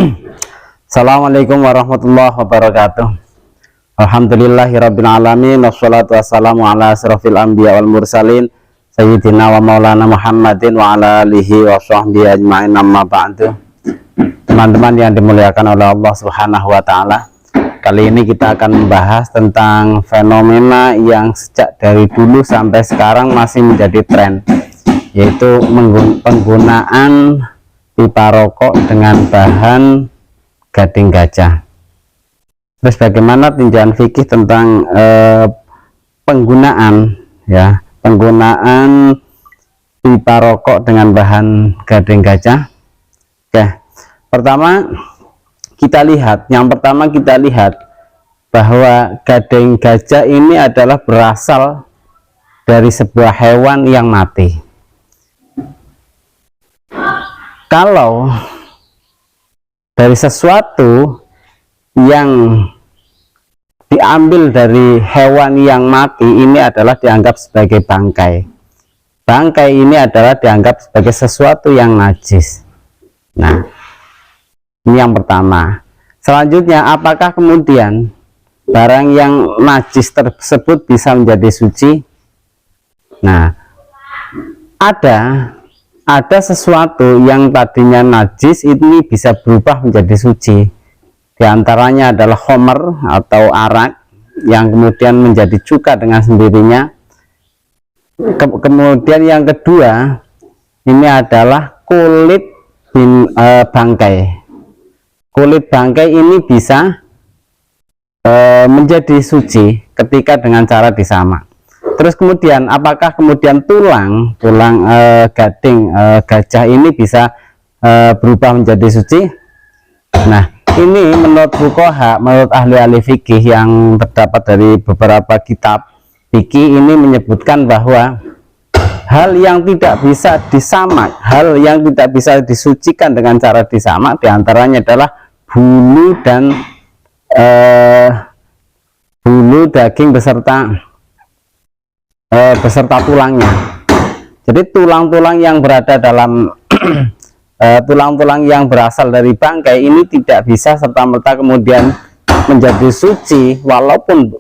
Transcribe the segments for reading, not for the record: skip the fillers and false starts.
Assalamualaikum warahmatullahi wabarakatuh. Alhamdulillahirabbil alamin, wassalatu wassalamu ala asrofil anbiya wal mursalin sayyidina wa maulana Muhammadin wa ala alihi wa sahbihi ajma'in, amma ba'du. Teman-teman yang dimuliakan oleh Allah Subhanahu wa taala, kali ini kita akan membahas tentang fenomena yang sejak dari dulu sampai sekarang masih menjadi tren, yaitu penggunaan pipa rokok dengan bahan gading gajah. Terus bagaimana tinjauan fikih tentang penggunaan pipa rokok dengan bahan gading gajah? Oke, yang pertama kita lihat bahwa gading gajah ini adalah berasal dari sebuah hewan yang mati. Kalau dari sesuatu yang diambil dari hewan yang mati, ini adalah dianggap sebagai bangkai. Bangkai ini adalah dianggap sebagai sesuatu yang najis. Nah, ini yang pertama. Selanjutnya, apakah kemudian barang yang najis tersebut bisa menjadi suci? Nah, ada sesuatu yang tadinya najis ini bisa berubah menjadi suci. Di antaranya adalah khomer atau arak yang kemudian menjadi cuka dengan sendirinya. Kemudian yang kedua, ini adalah kulit bangkai. Kulit bangkai ini bisa menjadi suci ketika dengan cara disamak. Terus kemudian, apakah kemudian tulang gading gajah ini bisa berubah menjadi suci? Nah, ini menurut fuqaha, menurut ahli-ahli fikih yang terdapat dari beberapa kitab fikih, ini menyebutkan bahwa hal yang tidak bisa disamak, hal yang tidak bisa disucikan dengan cara disamak, diantaranya adalah bulu dan bulu daging beserta tulangnya. Jadi tulang-tulang yang berada dalam tulang-tulang yang berasal dari bangkai ini tidak bisa serta-merta kemudian menjadi suci walaupun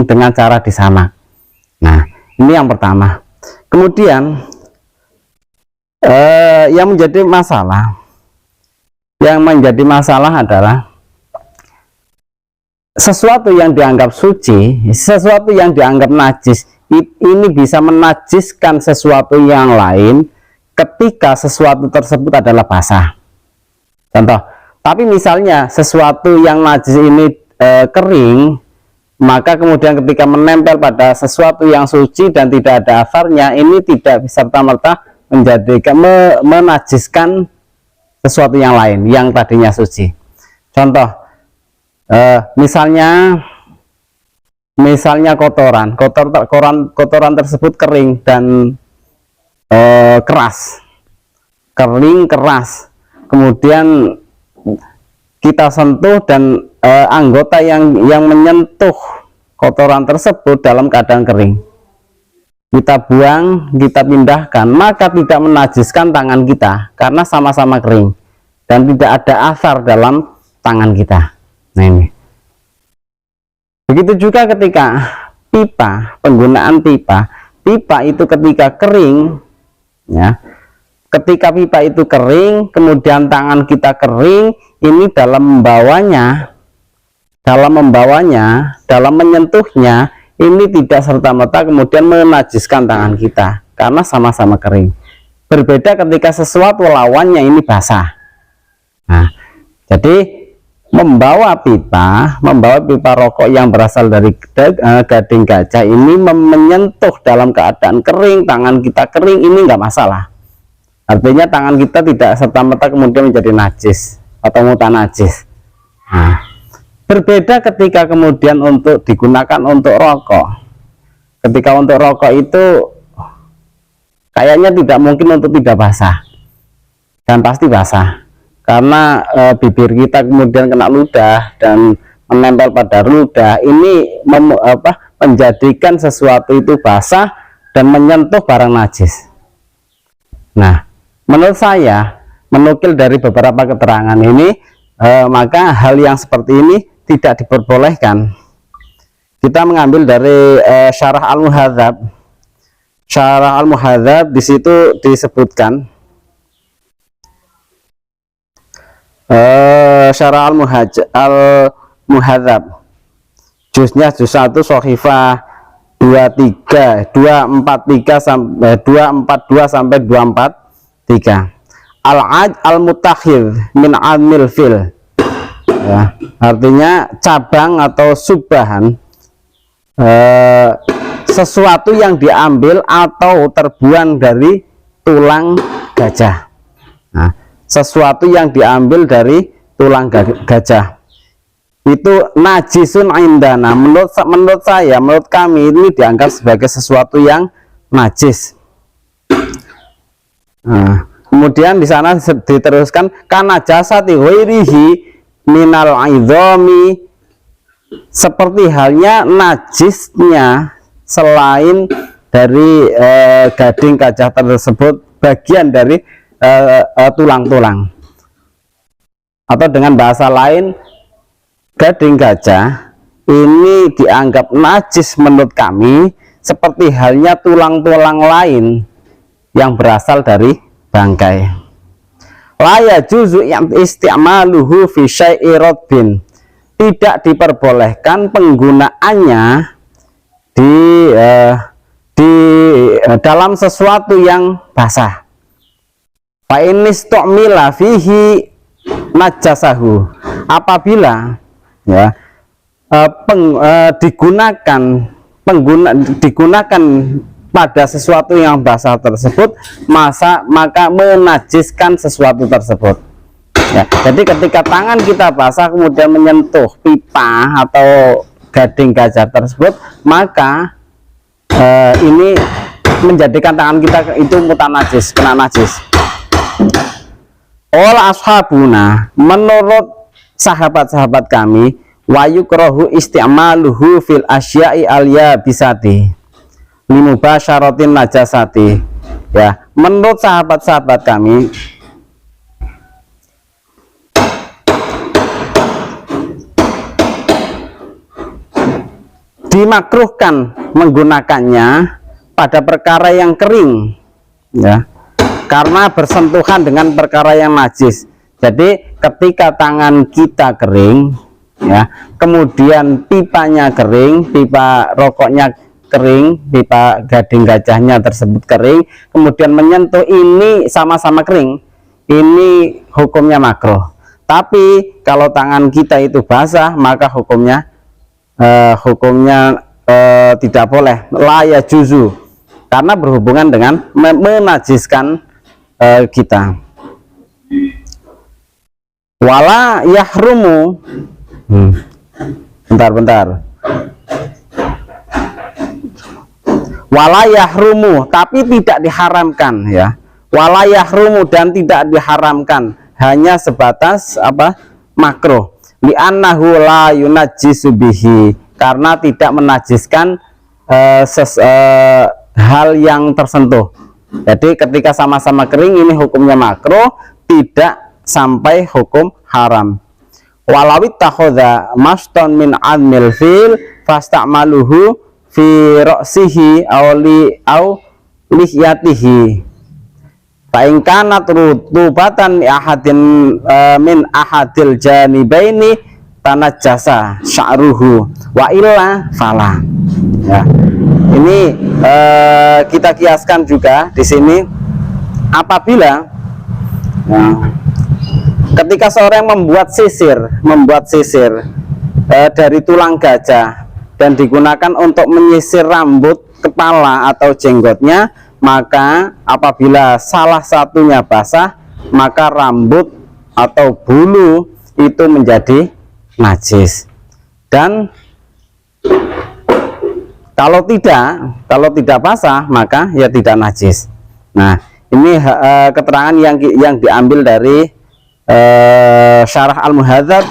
dengan cara disamak. Nah, ini yang pertama. Kemudian yang menjadi masalah adalah sesuatu yang dianggap suci, sesuatu yang dianggap najis, ini bisa menajiskan sesuatu yang lain ketika sesuatu tersebut adalah basah. Contoh, tapi misalnya sesuatu yang najis ini kering, maka kemudian ketika menempel pada sesuatu yang suci dan tidak ada asarnya, ini tidak serta-merta menajiskan sesuatu yang lain yang tadinya suci. Contoh, misalnya kotoran tersebut kering dan keras, kemudian kita sentuh dan anggota yang menyentuh kotoran tersebut dalam keadaan kering, kita buang, kita pindahkan, maka tidak menajiskan tangan kita karena sama-sama kering dan tidak ada asar dalam tangan kita. Nah, ini begitu juga ketika penggunaan pipa itu ketika kering, ketika pipa itu kering kemudian tangan kita kering, ini dalam menyentuhnya ini tidak serta-merta kemudian menajiskan tangan kita karena sama-sama kering. Berbeda ketika sesuatu lawannya ini basah. Nah, jadi membawa pipa rokok yang berasal dari gading gajah ini menyentuh dalam keadaan kering, tangan kita kering, ini enggak masalah. Artinya tangan kita tidak serta-merta kemudian menjadi najis atau mutanajis. Nah, berbeda ketika kemudian untuk digunakan untuk rokok. Ketika untuk rokok itu kayaknya tidak mungkin untuk tidak basah, dan pasti basah. Karena bibir kita kemudian kena ludah dan menempel pada ludah, ini menjadikan sesuatu itu basah dan menyentuh barang najis. Nah, menurut saya menukil dari beberapa keterangan ini, maka hal yang seperti ini tidak diperbolehkan. Kita mengambil dari Syarah Al-Muhadzab. Syarah Al-Muhadzab di situ disebutkan, Syarah Al-Muhadzab juznya juz 1 Shahifah 243 sampai 243. Al-aj al-mutakhidh min amil fil, ya, artinya cabang atau subbahan, sesuatu yang diambil atau terbuang dari tulang gajah. Nah, sesuatu yang diambil dari tulang gajah itu najisun indana, menurut saya, menurut kami ini dianggap sebagai sesuatu yang najis. Nah, kemudian di sana diteruskan karena jasati ghairihi minal idhami, seperti halnya najisnya selain dari gading gajah tersebut bagian dari tulang-tulang, atau dengan bahasa lain, gading gajah ini dianggap najis menurut kami seperti halnya tulang-tulang lain yang berasal dari bangkai. La yajuzu isti'maluhu fi syai'i radbin, tidak diperbolehkan penggunaannya di dalam sesuatu yang basah. Fa inistu'mila fihi najasahu, apabila ya digunakan pada sesuatu yang basah tersebut, maka menajiskan sesuatu tersebut, ya. Jadi ketika tangan kita basah kemudian menyentuh pipa atau gading gajah tersebut, maka ini menjadikan tangan kita itu mutanajis, kena najis. Ola ashabuna, menurut sahabat-sahabat kami, wayukrohu isti'maluhu fil asya'i alya bisati limubasyaratin najasati, ya, menurut sahabat-sahabat kami dimakruhkan menggunakannya pada perkara yang kering, ya, karena bersentuhan dengan perkara yang najis. Jadi ketika tangan kita kering, ya, kemudian pipanya kering, pipa rokoknya kering, pipa gading gajahnya tersebut kering, kemudian menyentuh, ini sama-sama kering, ini hukumnya makruh. Tapi kalau tangan kita itu basah, maka hukumnya tidak boleh, la yajuzu, karena berhubungan dengan menajiskan kita. Wala yahrumu, bentar. Wala yahrumu, tapi tidak diharamkan, ya. Wala yahrumu, dan tidak diharamkan, hanya sebatas apa? Makruh. Li'annahu la yunajjisu bihi, karena tidak menajiskan hal yang tersentuh. Jadi ketika sama-sama kering, ini hukumnya makruh, tidak sampai hukum haram. Walawit takhudha maston min admil fil fasta'maluhu fi ra'sihi aw lihyatihi fa in kanat rutubatan ahadin min ahadil janibaini tanajjasa sya'ruhu wa illa fala, ya. Ini kita kiaskan juga di sini, apabila ketika seorang membuat sisir dari tulang gajah dan digunakan untuk menyisir rambut, kepala atau jenggotnya, maka apabila salah satunya basah, maka rambut atau bulu itu menjadi najis. Dan kalau tidak basah, maka ya tidak najis. Nah, ini keterangan yang diambil dari Syarah Al-Muhadzab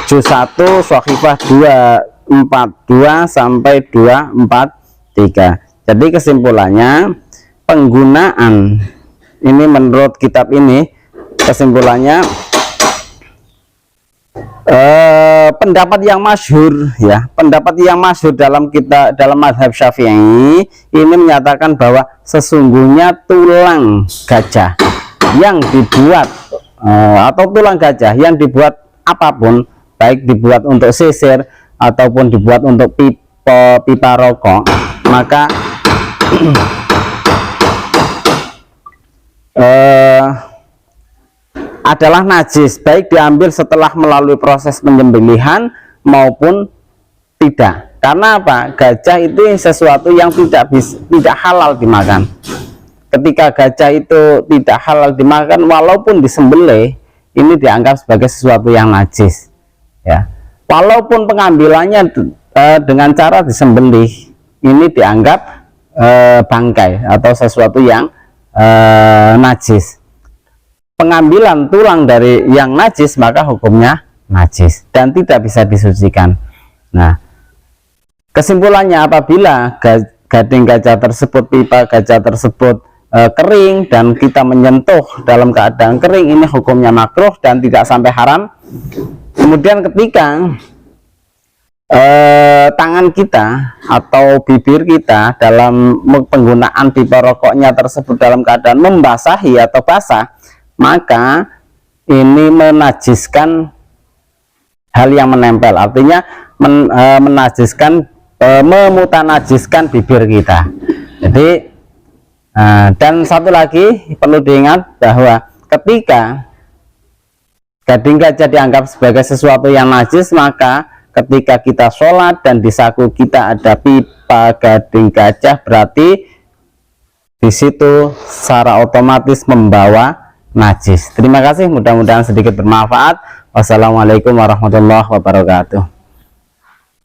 juz 1 Shahifah 242 sampai 243. Jadi kesimpulannya, penggunaan ini menurut kitab ini kesimpulannya pendapat yang masyhur ya, pendapat yang masyhur dalam mazhab Syafi'i ini menyatakan bahwa sesungguhnya tulang gajah yang dibuat atau tulang gajah yang dibuat apapun, baik dibuat untuk sisir ataupun dibuat untuk pipa rokok, maka adalah najis, baik diambil setelah melalui proses penyembelihan maupun tidak. Karena apa? Gajah itu sesuatu yang tidak halal dimakan. Ketika gajah itu tidak halal dimakan, walaupun disembelih, ini dianggap sebagai sesuatu yang najis ya. Walaupun pengambilannya dengan cara disembelih, ini dianggap bangkai atau sesuatu yang najis. Pengambilan tulang dari yang najis maka hukumnya najis dan tidak bisa disucikan. Nah, kesimpulannya apabila gading gajah tersebut, pipa gajah tersebut kering dan kita menyentuh dalam keadaan kering, ini hukumnya makruh dan tidak sampai haram. Kemudian ketika tangan kita atau bibir kita dalam penggunaan pipa rokoknya tersebut dalam keadaan membasahi atau basah, maka ini menajiskan hal yang menempel, artinya menajiskan, memutanajiskan bibir kita. Jadi dan satu lagi perlu diingat bahwa ketika gading gajah dianggap sebagai sesuatu yang najis, maka ketika kita sholat dan di saku kita ada pipa gading gajah, berarti di situ secara otomatis membawa najis. Terima kasih, mudah-mudahan sedikit bermanfaat. Wassalamualaikum warahmatullahi wabarakatuh.